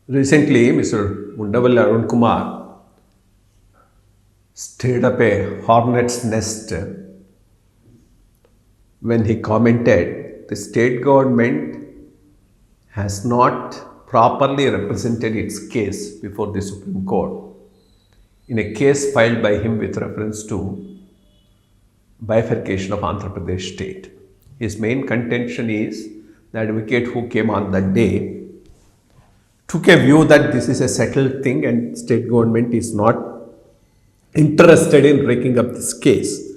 Recently, Mr. Vundavalli Arun Kumar stirred up a hornet's nest when he commented the state government has not properly represented its case before the Supreme Court in a case filed by him with reference to bifurcation of Andhra Pradesh state. His main contention is the advocate who came on that day took a view that this is a settled thing and state government is not interested in breaking up this case.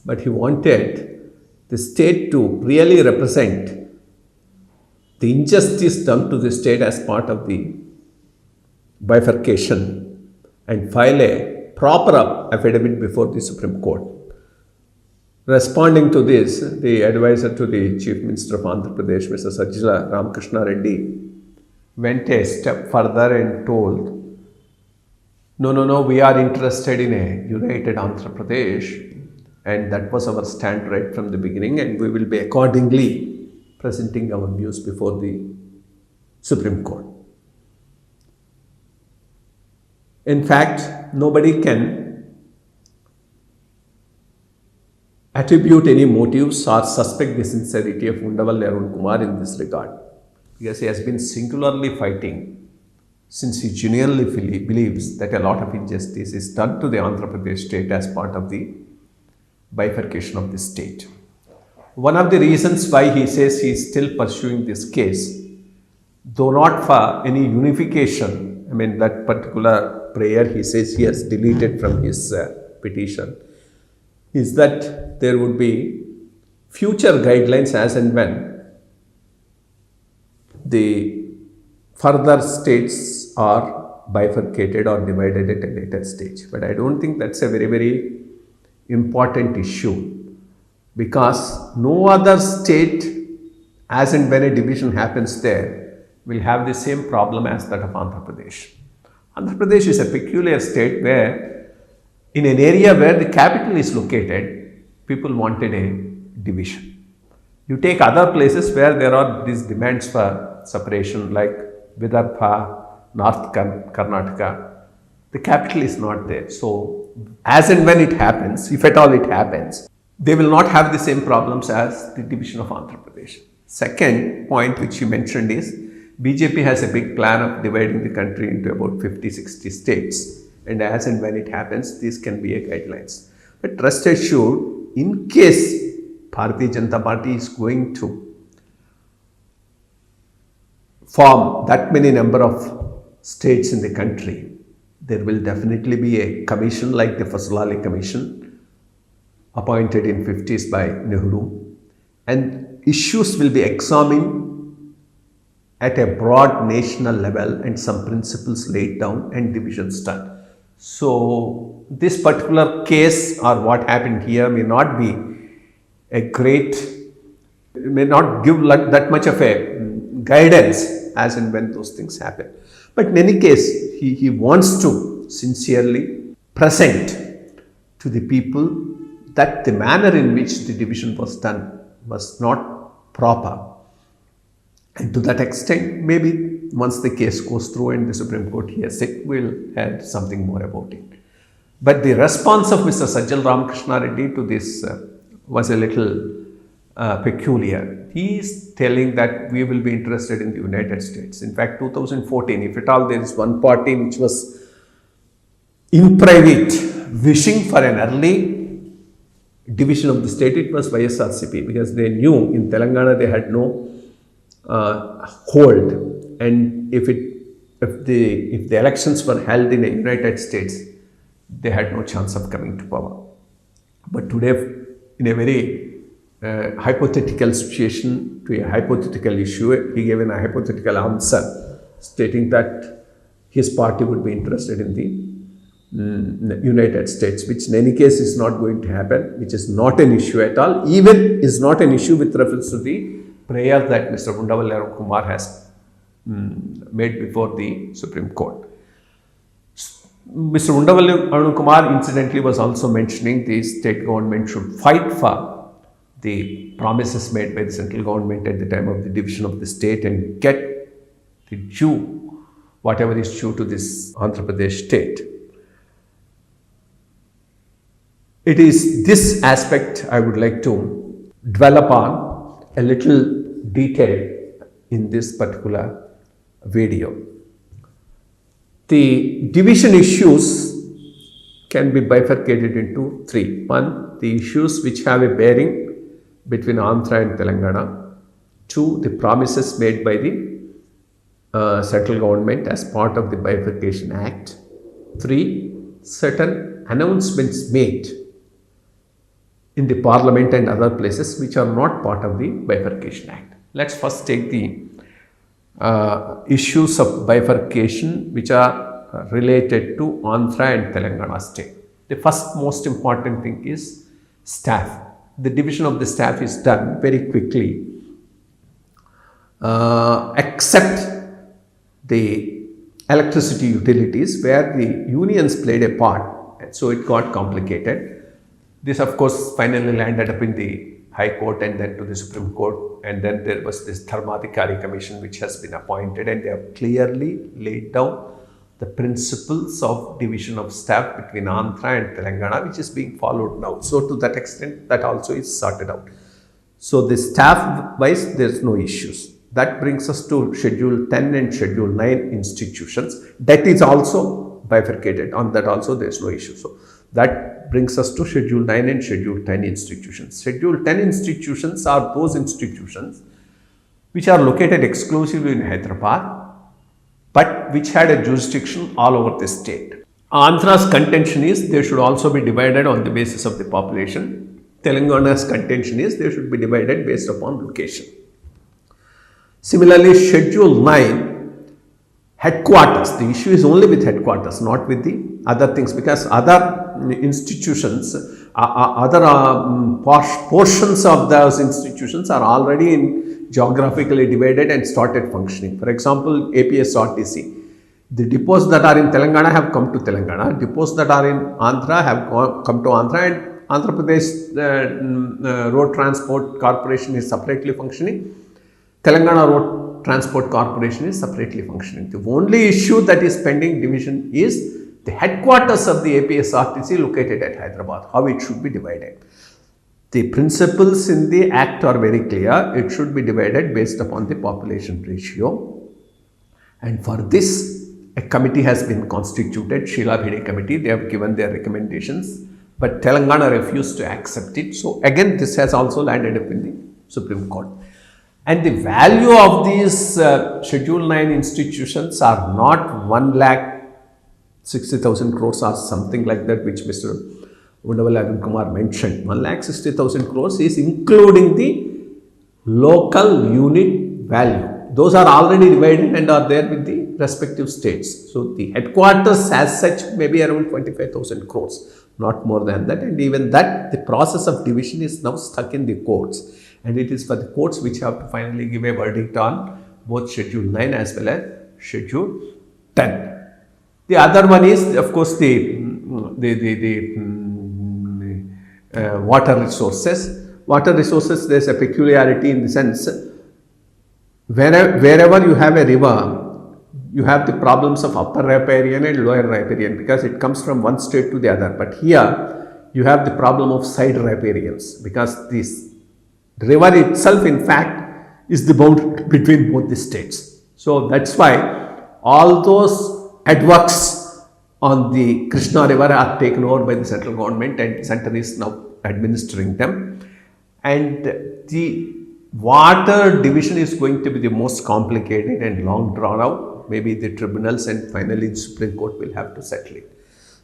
But he wanted the state to really represent the injustice done to the state as part of the bifurcation and file a proper affidavit before the Supreme Court. Responding to this, the advisor to the Chief Minister of Andhra Pradesh, Mr. Sajjala, Ramakrishna Reddy, went a step further and told, no, we are interested in a united Andhra Pradesh, and that was our stand right from the beginning, and we will be accordingly presenting our views before the Supreme Court. In fact, nobody can attribute any motives or suspect the sincerity of Vundavalli Arun Kumar in this regard, because he has been singularly fighting since he genuinely believes that a lot of injustice is done to the Andhra Pradesh state as part of the bifurcation of the state. One of the reasons why he says he is still pursuing this case, though not for any unification, that particular prayer he says he has deleted from his petition, is that there would be future guidelines as and when the further states are bifurcated or divided at a later stage. But I don't think that's a very, very important issue, because no other state, as and when a division happens there, will have the same problem as that of Andhra Pradesh. Andhra Pradesh is a peculiar state where, in an area where the capital is located, people wanted a division. You take other places where there are these demands for separation, like Vidarbha, North Karnataka, the capital is not there. So, as and when it happens, if at all it happens, they will not have the same problems as the division of Andhra Pradesh. Second point which you mentioned is, BJP has a big plan of dividing the country into about 50-60 states. And as and when it happens, these can be a guidelines. But rest assured, in case Bharatiya Janata Party is going to form that many number of states in the country, there will definitely be a commission like the Fasalali Commission appointed in 50s by Nehru, and issues will be examined at a broad national level and some principles laid down and divisions done. So this particular case or what happened here may not be may not give that much of a guidance as and when those things happen. But in any case, he wants to sincerely present to the people that the manner in which the division was done was not proper. And to that extent, maybe once the case goes through and the Supreme Court hears it, we'll add something more about it. But the response of Mr. Sajjala Ramakrishna Reddy to this was a little peculiar. He is telling that we will be interested in the United States. In fact, 2014, if at all there is one party which was in private wishing for an early division of the state, it was YSRCP, because they knew in Telangana they had no hold, and if the elections were held in the United States, they had no chance of coming to power. But today, in a very hypothetical situation to a hypothetical issue, he gave a hypothetical answer stating that his party would be interested in the United States, which in any case is not going to happen, which is not an issue at all, even is not an issue with reference to the prayer that Mr. Vundavalli Arun Kumar has made before the Supreme Court. Mr. Vundavalli Arun Kumar incidentally was also mentioning the state government should fight for the promises made by the central government at the time of the division of the state and get the due whatever is due to this Andhra Pradesh state. It is this aspect I would like to dwell upon a little detail in this particular video. The division issues can be bifurcated into three. One, the issues which have a bearing between Andhra and Telangana. Two, the promises made by the central government as part of the Bifurcation Act. Three, certain announcements made in the Parliament and other places which are not part of the Bifurcation Act. Let's first take the issues of bifurcation which are related to Andhra and Telangana state. The first most important thing is staff. The division of the staff is done very quickly, except the electricity utilities where the unions played a part, so it got complicated. This of course finally landed up in the High Court and then to the Supreme Court, and then there was this Dharmadhikari Commission which has been appointed, and they have clearly laid down the principles of division of staff between Andhra and Telangana, which is being followed now. So to that extent, that also is sorted out. So the staff wise, there is no issues. That brings us to Schedule 10 and Schedule 9 institutions. That is also bifurcated. On that also there is no issue. So that brings us to Schedule 9 and Schedule 10 institutions. Schedule 10 institutions are those institutions which are located exclusively in Hyderabad, but which had a jurisdiction all over the state. Andhra's contention is they should also be divided on the basis of the population. Telangana's contention is they should be divided based upon location. Similarly, Schedule 9, headquarters. The issue is only with headquarters, not with the other things, because other institutions, portions of those institutions are already geographically divided and started functioning. For example, APSRTC. The depots that are in Telangana have come to Telangana. Depots that are in Andhra have come to Andhra, and Andhra Pradesh Road Transport Corporation is separately functioning. Telangana Road Transport Corporation is separately functioning. The only issue that is pending division is the headquarters of the APSRTC located at Hyderabad, how it should be divided. The principles in the Act are very clear. It should be divided based upon the population ratio. And for this, a committee has been constituted, Sheila Bhede Committee. They have given their recommendations, but Telangana refused to accept it. So again, this has also landed up in the Supreme Court. And the value of these Schedule 9 institutions are not 1,60,000 crores or something like that, which Mr. Vundavalli and Kumar mentioned. 1,60,000 crores is including the local unit value. Those are already divided and are there with the respective states. So the headquarters as such may be around 25,000 crores, not more than that. And even that, the process of division is now stuck in the courts. And it is for the courts which have to finally give a verdict on both Schedule 9 as well as Schedule 10. The other one is, of course, the water resources. Water resources, there is a peculiarity in the sense, wherever you have a river, you have the problems of upper riparian and lower riparian because it comes from one state to the other. But here, you have the problem of side riparians because this river itself, in fact, is the boundary between both the states. So that's why all those headworks on the Krishna River are taken over by the central government, and center is now administering them. And the water division is going to be the most complicated and long drawn out. Maybe the tribunals and finally the Supreme Court will have to settle it.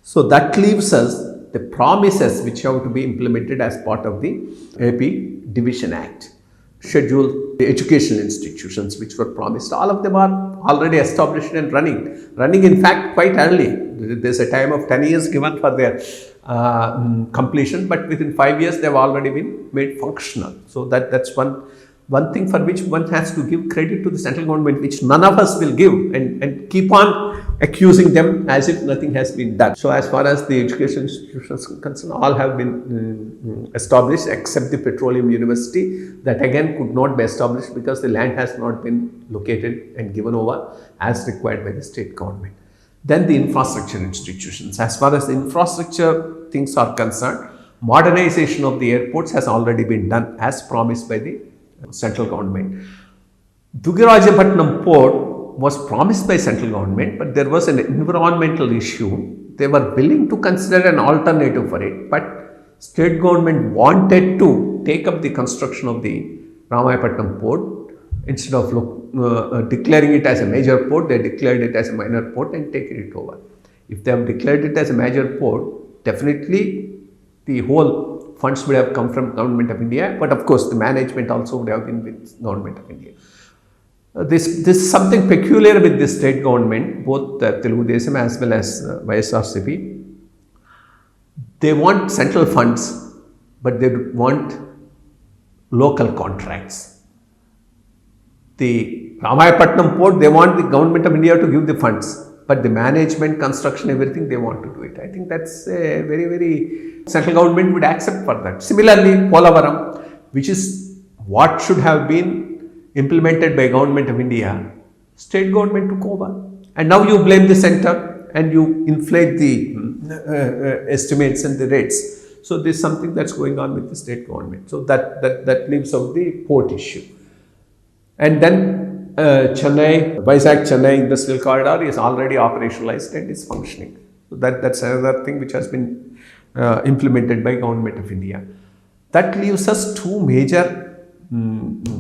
So that leaves us the promises which have to be implemented as part of the AP Division Act. Schedule the educational institutions which were promised. All of them are already established and running. Running, in fact, quite early. There's a time of 10 years given for their completion, but within 5 years they have already been made functional. So that's one thing for which one has to give credit to the central government, which none of us will give, and keep on accusing them as if nothing has been done. So as far as the education institutions are concerned, all have been established except the Petroleum University, that again could not be established because the land has not been located and given over as required by the state government. Then the infrastructure institutions. As far as the infrastructure things are concerned, modernization of the airports has already been done as promised by the central government. Dugirajapatnam port was promised by central government, but there was an environmental issue. They were willing to consider an alternative for it, but state government wanted to take up the construction of the Ramayapatnam port. Instead of declaring it as a major port, they declared it as a minor port and taken it over. If they have declared it as a major port, definitely the whole funds would have come from Government of India, but of course the management also would have been with Government of India. This is something peculiar with the state government, both Telugu Desam as well as YSRCP. They want central funds, but they want local contracts. The Ramayapatnam port, they want the Government of India to give the funds, but the management, construction, everything, they want to do it. I think that's a very central government would accept for that. Similarly, Polavaram, which is what should have been implemented by Government of India, state government took over. And now you blame the center and you inflate the estimates and the rates. So this is something that's going on with the state government. So that leaves out the port issue. And then Vizag-Chennai Industrial Corridor is already operationalized and is functioning. So that's another thing which has been implemented by Government of India. That leaves us two major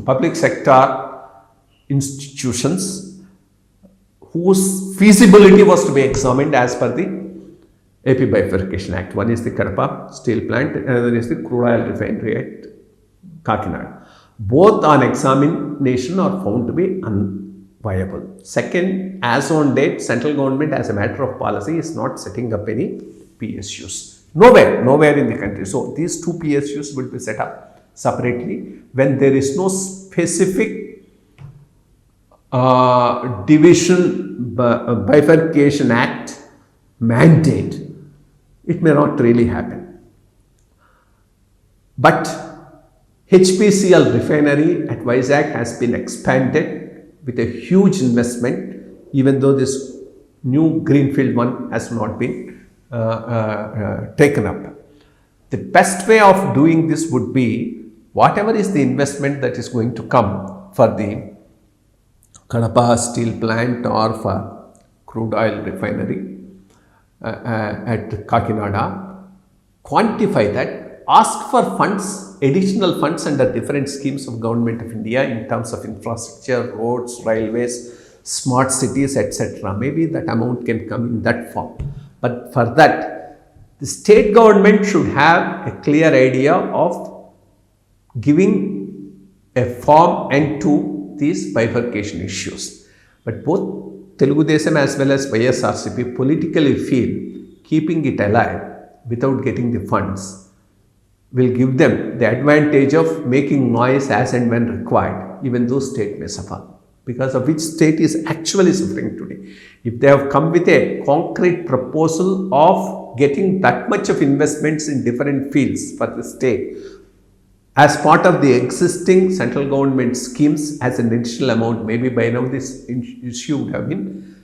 public sector institutions whose feasibility was to be examined as per the AP Bifurcation Act. One is the Kadapa steel plant and another is the crude oil refinery at Kakinada. Both on examination are found to be unviable. Second, as on date, central government as a matter of policy is not setting up any PSUs. Nowhere in the country. So these two PSUs will be set up separately when there is no specific bifurcation act mandate. It may not really happen. But HPCL refinery at Vizag has been expanded with a huge investment, even though this new greenfield one has not been taken up. The best way of doing this would be whatever is the investment that is going to come for the Kadapa steel plant or for crude oil refinery at Kakinada, quantify that, ask for funds, additional funds under different schemes of Government of India in terms of infrastructure, roads, railways, smart cities, etc. Maybe that amount can come in that form. But for that, the state government should have a clear idea of giving a form end to these bifurcation issues. But both Telugu Desam as well as YSRCP politically feel keeping it alive without getting the funds will give them the advantage of making noise as and when required, even though state may suffer, because of which state is actually suffering today. If they have come with a concrete proposal of getting that much of investments in different fields for the state, as part of the existing central government schemes as an additional amount, maybe by now this issue would have been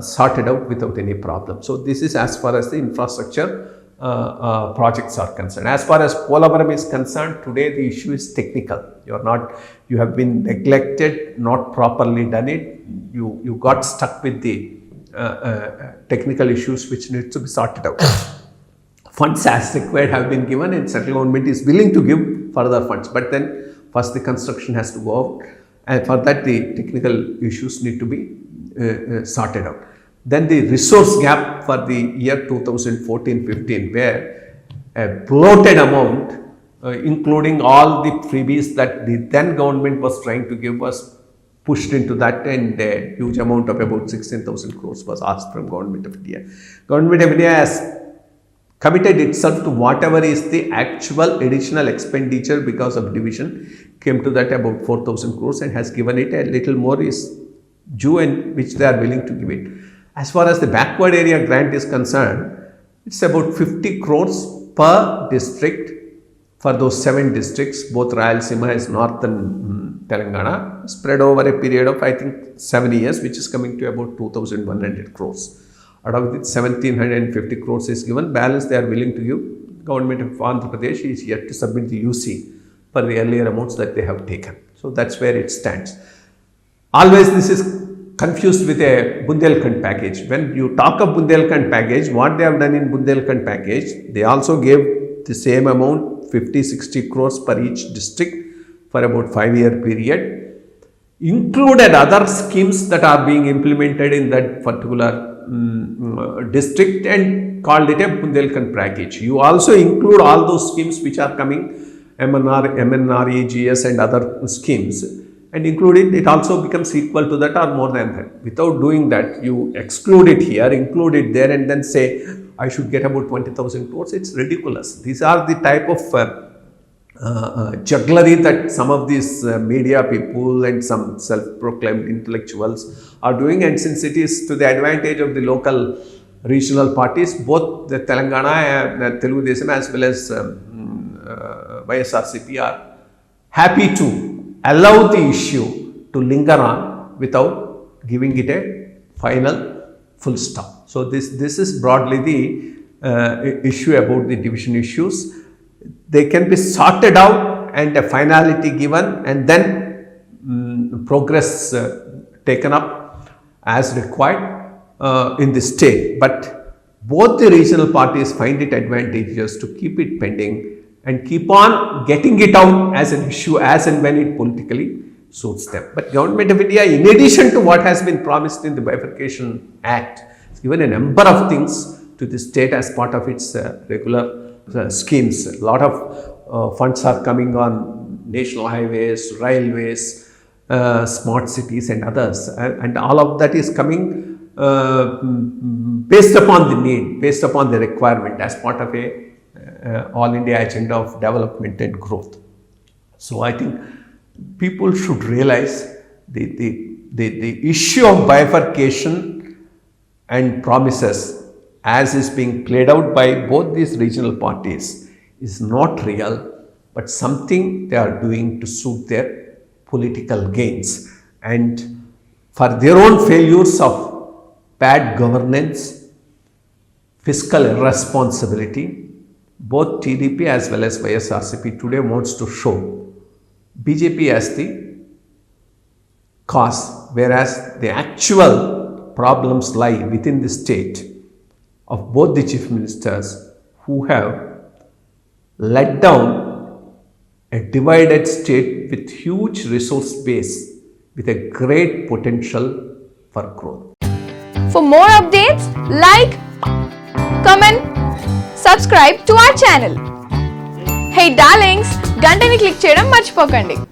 sorted out without any problem. So this is as far as the infrastructure projects are concerned. As far as Polavaram is concerned, today the issue is technical. You have been neglected, not properly done it. You got stuck with the technical issues which need to be sorted out. Funds as required have been given and central government is willing to give further funds. But then first the construction has to go out, and for that the technical issues need to be sorted out. Then the resource gap for the year 2014-15, where a bloated amount, including all the freebies that the then government was trying to give, was pushed into that, and a huge amount of about 16,000 crores was asked from Government of India. Government of India has committed itself to whatever is the actual additional expenditure because of division, came to that about 4,000 crores and has given it. A little more is due, and which they are willing to give it. As far as the backward area grant is concerned, it's about 50 crores per district for those 7 districts. Both Rayalaseema is northern Telangana, spread over a period of I think 7 years, which is coming to about 2,100 crores. Out of it, 1,750 crores is given. Balance they are willing to give. Government of Andhra Pradesh is yet to submit the UC for the earlier amounts that they have taken. So that's where it stands. Always this is confused with a Bundelkhand package. When you talk of Bundelkhand package, what they have done in Bundelkhand package, they also gave the same amount, 50-60 crores per each district for about 5-year period, included other schemes that are being implemented in that particular district and called it a Bundelkhand package. You also include all those schemes which are coming, MNREGS and other schemes, and include it, it also becomes equal to that or more than that. Without doing that, you exclude it here, include it there, and then say, I should get about 20,000 crores. It's ridiculous. These are the type of jugglery that some of these media people and some self-proclaimed intellectuals are doing. And since it is to the advantage of the local regional parties, both the Telangana and Telugu Desam as well as YSRCP are happy to allow the issue to linger on without giving it a final full stop. So this is broadly the issue about the division issues. They can be sorted out and a finality given, and then progress taken up as required in the state. But both the regional parties find it advantageous to keep it pending and keep on getting it out as an issue as and when it politically suits them. But Government of India, in addition to what has been promised in the Bifurcation Act, has given a number of things to the state as part of its regular schemes. A lot of funds are coming on national highways, railways, smart cities and others. And all of that is coming based upon the need, based upon the requirement as part of a all India agenda of development and growth. So I think people should realize the issue of bifurcation and promises as is being played out by both these regional parties is not real, but something they are doing to suit their political gains. And for their own failures of bad governance, fiscal irresponsibility, both TDP as well as YSRCP today wants to show BJP as the cause, whereas the actual problems lie within the state of both the chief ministers who have let down a divided state with huge resource base with a great potential for growth. For more updates, like, comment, subscribe to our channel. Hey darlings, గంటని click చేయడం మర్చిపోకండి.